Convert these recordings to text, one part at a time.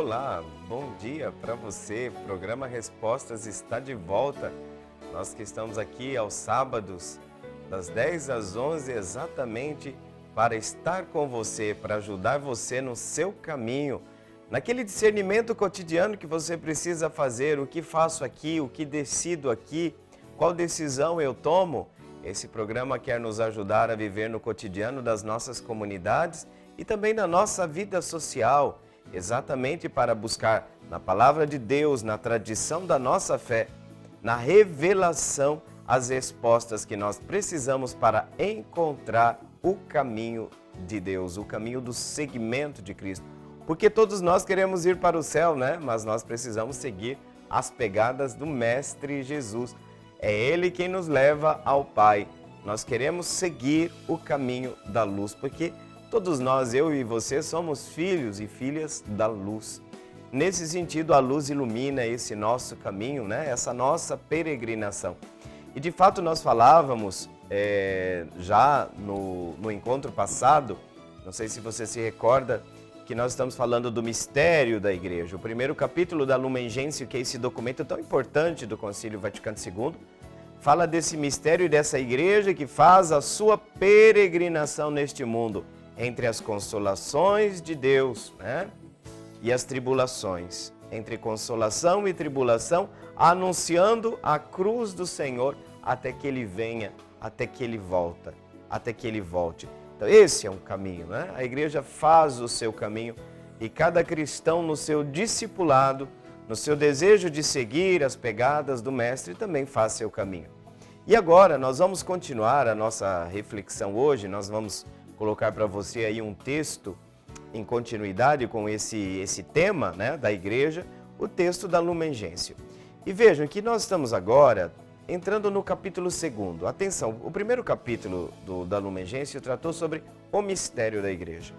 Olá, bom dia para você. O programa Respostas está de volta. Nós que estamos aqui aos sábados, das 10 às 11, exatamente para estar com você, para ajudar você no seu caminho, naquele discernimento cotidiano que você precisa fazer, o que faço aqui, o que decido aqui, qual decisão eu tomo. Esse programa quer nos ajudar a viver no cotidiano das nossas comunidades e também na nossa vida social, exatamente para buscar na palavra de Deus, na tradição da nossa fé, na revelação, as respostas que nós precisamos para encontrar o caminho de Deus, o caminho do seguimento de Cristo. Porque todos nós queremos ir para o céu, né? Mas nós precisamos seguir as pegadas do Mestre Jesus. É Ele quem nos leva ao Pai. Nós queremos seguir o caminho da luz, porque todos nós, eu e você, somos filhos e filhas da luz. Nesse sentido, a luz ilumina esse nosso caminho, né? Essa nossa peregrinação. E de fato nós falávamos já no encontro passado, não sei se você se recorda, que nós estamos falando do mistério da igreja. O primeiro capítulo da Lumen Gentium, que é esse documento tão importante do Concílio Vaticano II, fala desse mistério e dessa igreja que faz a sua peregrinação neste mundo, entre as consolações de Deus, né? E as tribulações, entre consolação e tribulação, anunciando a cruz do Senhor até que Ele venha, até que Ele volte. Então esse é um caminho, né? A igreja faz o seu caminho e cada cristão no seu discipulado, no seu desejo de seguir as pegadas do Mestre, também faz seu caminho. E agora nós vamos continuar a nossa reflexão hoje, nós vamos colocar para você aí um texto em continuidade com esse tema, né, da igreja, o texto da Lumen Gentium. E vejam que nós estamos agora entrando no capítulo 2. Atenção, o primeiro capítulo da Lumen Gentium tratou sobre o mistério da igreja.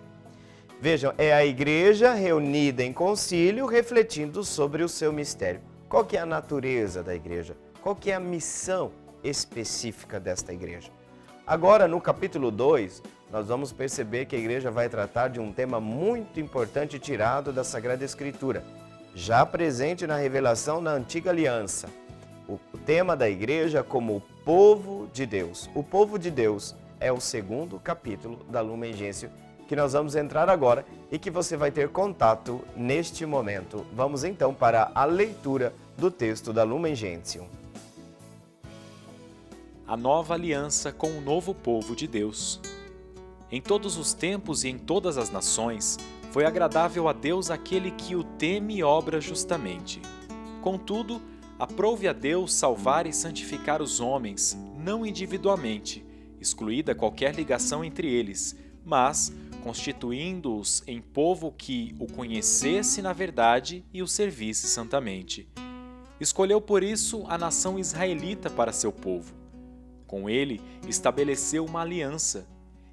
Vejam, é a igreja reunida em concílio refletindo sobre o seu mistério. Qual que é a natureza da igreja? Qual que é a missão específica desta igreja? Agora, no capítulo 2, nós vamos perceber que a igreja vai tratar de um tema muito importante tirado da Sagrada Escritura, já presente na revelação na Antiga Aliança. O tema da igreja como o povo de Deus. O povo de Deus é o segundo capítulo da Lumen Gentium, que nós vamos entrar agora e que você vai ter contato neste momento. Vamos então para a leitura do texto da Lumen Gentium. A nova aliança com o novo povo de Deus. Em todos os tempos e em todas as nações, foi agradável a Deus aquele que o teme e obra justamente. Contudo, aprouve a Deus salvar e santificar os homens, não individualmente, excluída qualquer ligação entre eles, mas constituindo-os em povo que o conhecesse na verdade e o servisse santamente. Escolheu por isso a nação israelita para seu povo. Com ele estabeleceu uma aliança,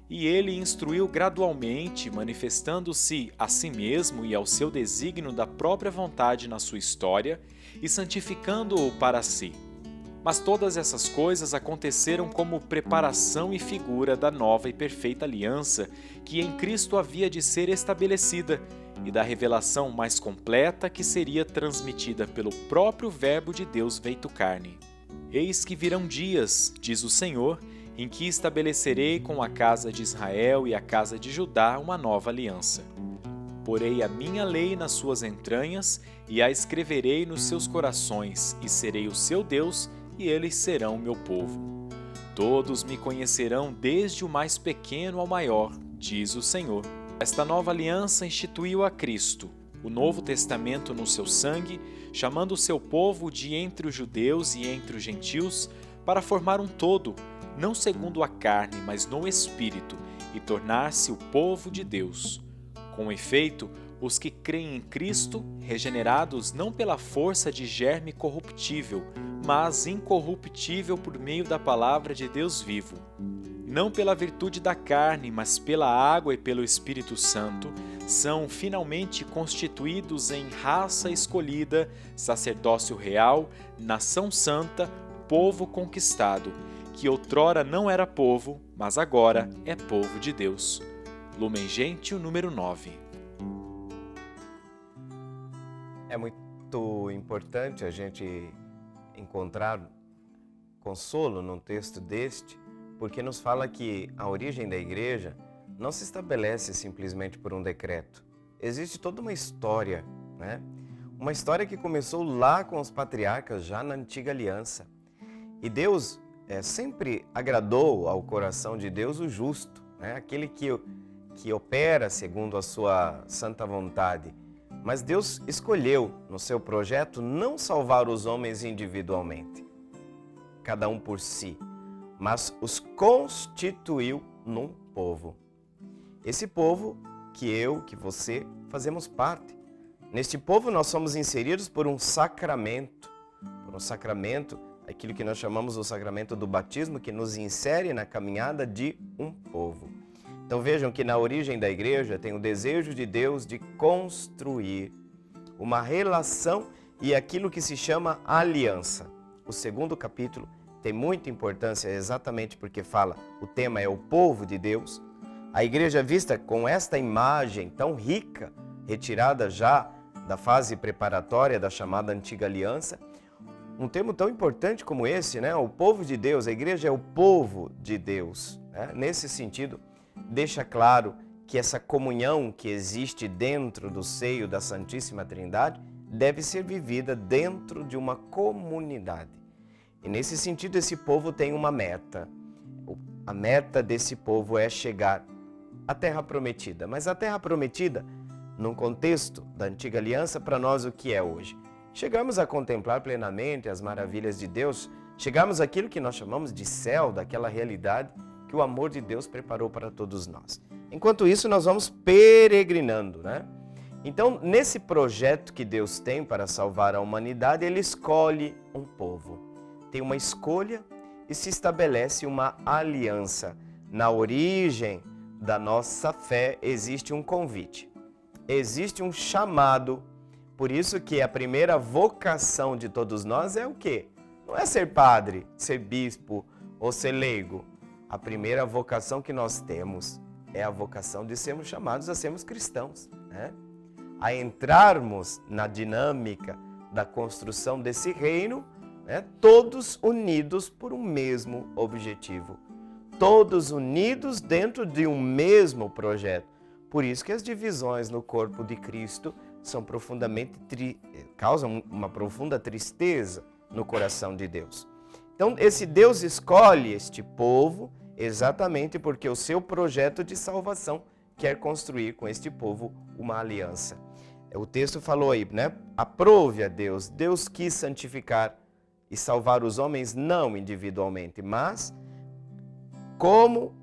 e ele instruiu gradualmente, manifestando-se a si mesmo e ao seu desígnio da própria vontade na sua história, e santificando-o para si. Mas todas essas coisas aconteceram como preparação e figura da nova e perfeita aliança que em Cristo havia de ser estabelecida, e da revelação mais completa que seria transmitida pelo próprio Verbo de Deus feito carne. Eis que virão dias, diz o Senhor, em que estabelecerei com a casa de Israel e a casa de Judá uma nova aliança. Porei a minha lei nas suas entranhas e a escreverei nos seus corações, e serei o seu Deus, e eles serão o meu povo. Todos me conhecerão desde o mais pequeno ao maior, diz o Senhor. Esta nova aliança instituiu a Cristo, o Novo Testamento no seu sangue, chamando o seu povo de entre os judeus e entre os gentios, para formar um todo, não segundo a carne, mas no Espírito, e tornar-se o povo de Deus. Com efeito, os que creem em Cristo, regenerados não pela força de germe corruptível, mas incorruptível por meio da palavra de Deus vivo. Não pela virtude da carne, mas pela água e pelo Espírito Santo, são finalmente constituídos em raça escolhida, sacerdócio real, nação santa, povo conquistado, que outrora não era povo, mas agora é povo de Deus. Lumen Gentium número 9. É muito importante a gente encontrar consolo num texto deste, porque nos fala que a origem da igreja não se estabelece simplesmente por um decreto. Existe toda uma história, né? Uma história que começou lá com os patriarcas, já na antiga aliança. E Deus sempre agradou ao coração de Deus o justo, né? Aquele que opera segundo a sua santa vontade. Mas Deus escolheu no seu projeto não salvar os homens individualmente, cada um por si, mas os constituiu num povo. Esse povo que eu, que você, fazemos parte. Neste povo nós somos inseridos por um sacramento, aquilo que nós chamamos o sacramento do batismo, que nos insere na caminhada de um povo. Então vejam que na origem da igreja tem o desejo de Deus de construir uma relação e aquilo que se chama aliança. O segundo capítulo tem muita importância exatamente porque o tema é o povo de Deus. A igreja vista com esta imagem tão rica, retirada já da fase preparatória da chamada antiga aliança, um termo tão importante como esse, né? O povo de Deus, a igreja é o povo de Deus, né? Nesse sentido, deixa claro que essa comunhão que existe dentro do seio da Santíssima Trindade deve ser vivida dentro de uma comunidade. E nesse sentido, esse povo tem uma meta. A meta desse povo é chegar à Terra Prometida. Mas a Terra Prometida, num contexto da Antiga Aliança, para nós o que é hoje? Chegamos a contemplar plenamente as maravilhas de Deus, chegamos àquilo que nós chamamos de céu, daquela realidade que o amor de Deus preparou para todos nós. Enquanto isso, nós vamos peregrinando, né? Então, nesse projeto que Deus tem para salvar a humanidade, Ele escolhe um povo. Tem uma escolha e se estabelece uma aliança. Na origem da nossa fé existe um convite, existe um chamado. Por isso que a primeira vocação de todos nós é o quê? Não é ser padre, ser bispo ou ser leigo. A primeira vocação que nós temos é a vocação de sermos chamados a sermos cristãos, né? A entrarmos na dinâmica da construção desse reino, né? Todos unidos por um mesmo objetivo. Todos unidos dentro de um mesmo projeto. Por isso que as divisões no corpo de Cristo são causam uma profunda tristeza no coração de Deus. Então, esse Deus escolhe este povo exatamente porque o seu projeto de salvação quer construir com este povo uma aliança. O texto falou aí, né? Aprove a Deus. Deus quis santificar e salvar os homens não individualmente, mas como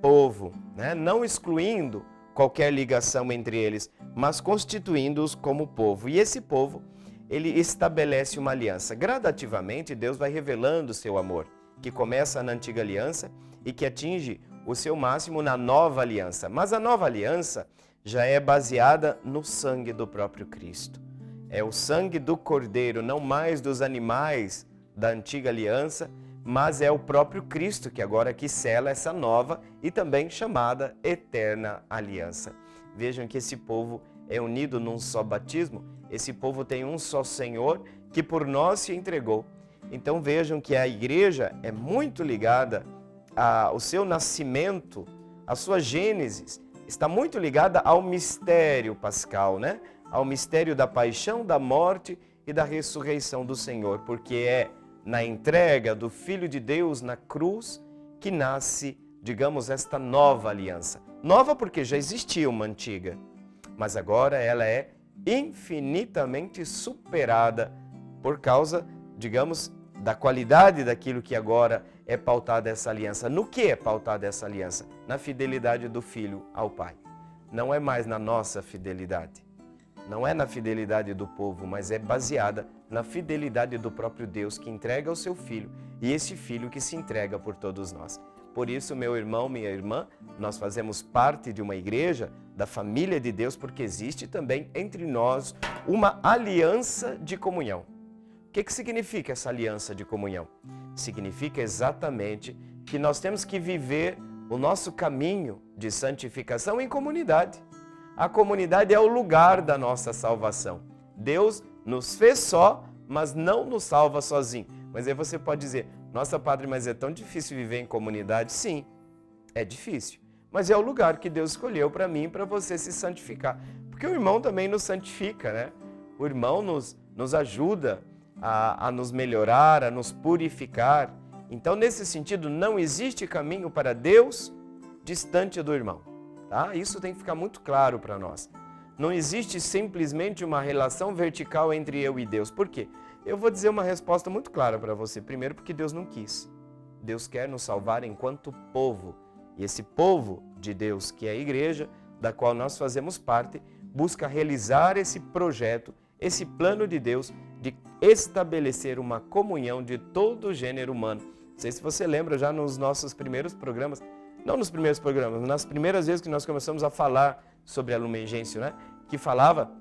povo, né? Não excluindo qualquer ligação entre eles, mas constituindo-os como povo. E esse povo, ele estabelece uma aliança. Gradativamente, Deus vai revelando o seu amor, que começa na antiga aliança e que atinge o seu máximo na nova aliança. Mas a nova aliança já é baseada no sangue do próprio Cristo. É o sangue do Cordeiro, não mais dos animais da antiga aliança, mas é o próprio Cristo que agora aqui sela essa nova e também chamada eterna aliança. Vejam que esse povo é unido num só batismo, esse povo tem um só Senhor que por nós se entregou. Então vejam que a igreja é muito ligada ao seu nascimento, a sua gênese, está muito ligada ao mistério pascal, né? Ao mistério da paixão, da morte e da ressurreição do Senhor, porque é na entrega do Filho de Deus na cruz que nasce, digamos, esta nova aliança. Nova porque já existia uma antiga, mas agora ela é infinitamente superada por causa, digamos, da qualidade daquilo que agora é pautada essa aliança. No que é pautada essa aliança? Na fidelidade do Filho ao Pai. Não é mais na nossa fidelidade. Não é na fidelidade do povo, mas é baseada na fidelidade do próprio Deus que entrega o seu Filho e esse Filho que se entrega por todos nós. Por isso, meu irmão, minha irmã, nós fazemos parte de uma igreja, da família de Deus, porque existe também entre nós uma aliança de comunhão. O que significa essa aliança de comunhão? Significa exatamente que nós temos que viver o nosso caminho de santificação em comunidade. A comunidade é o lugar da nossa salvação. Deus nos fez só, mas não nos salva sozinho. Mas aí você pode dizer, nossa, padre, mas é tão difícil viver em comunidade? Sim, é difícil. Mas é o lugar que Deus escolheu para mim e para você se santificar. Porque o irmão também nos santifica, né? O irmão nos ajuda a nos melhorar, a nos purificar. Então, nesse sentido, não existe caminho para Deus distante do irmão. Tá? Isso tem que ficar muito claro para nós. Não existe simplesmente uma relação vertical entre eu e Deus. Por quê? Eu vou dizer uma resposta muito clara para você. Primeiro, porque Deus não quis. Deus quer nos salvar enquanto povo. E esse povo de Deus, que é a igreja, da qual nós fazemos parte, busca realizar esse projeto, esse plano de Deus de estabelecer uma comunhão de todo o gênero humano. Não sei se você lembra já nos nossos primeiros programas, não nos primeiros programas, nas primeiras vezes que nós começamos a falar sobre a Lumen Gentium, né? Que falava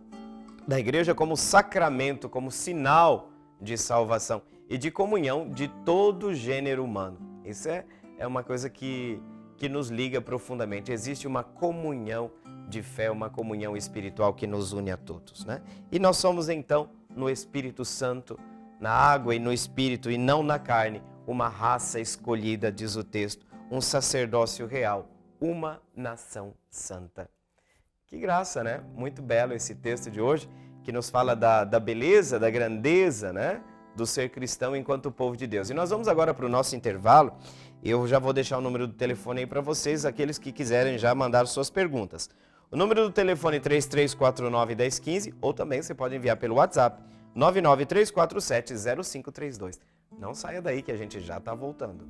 da igreja como sacramento, como sinal de salvação e de comunhão de todo o gênero humano. Isso é uma coisa que nos liga profundamente. Existe uma comunhão de fé, uma comunhão espiritual que nos une a todos, né? E nós somos então no Espírito Santo, na água e no Espírito e não na carne, uma raça escolhida, diz o texto, um sacerdócio real, uma nação santa. Que graça, né? Muito belo esse texto de hoje, que nos fala da beleza, da grandeza, né? Do ser cristão enquanto povo de Deus. E nós vamos agora para o nosso intervalo. Eu já vou deixar o número do telefone aí para vocês, aqueles que quiserem já mandar suas perguntas. O número do telefone é 3349-1015, ou também você pode enviar pelo WhatsApp, 993470532. Não saia daí que a gente já está voltando.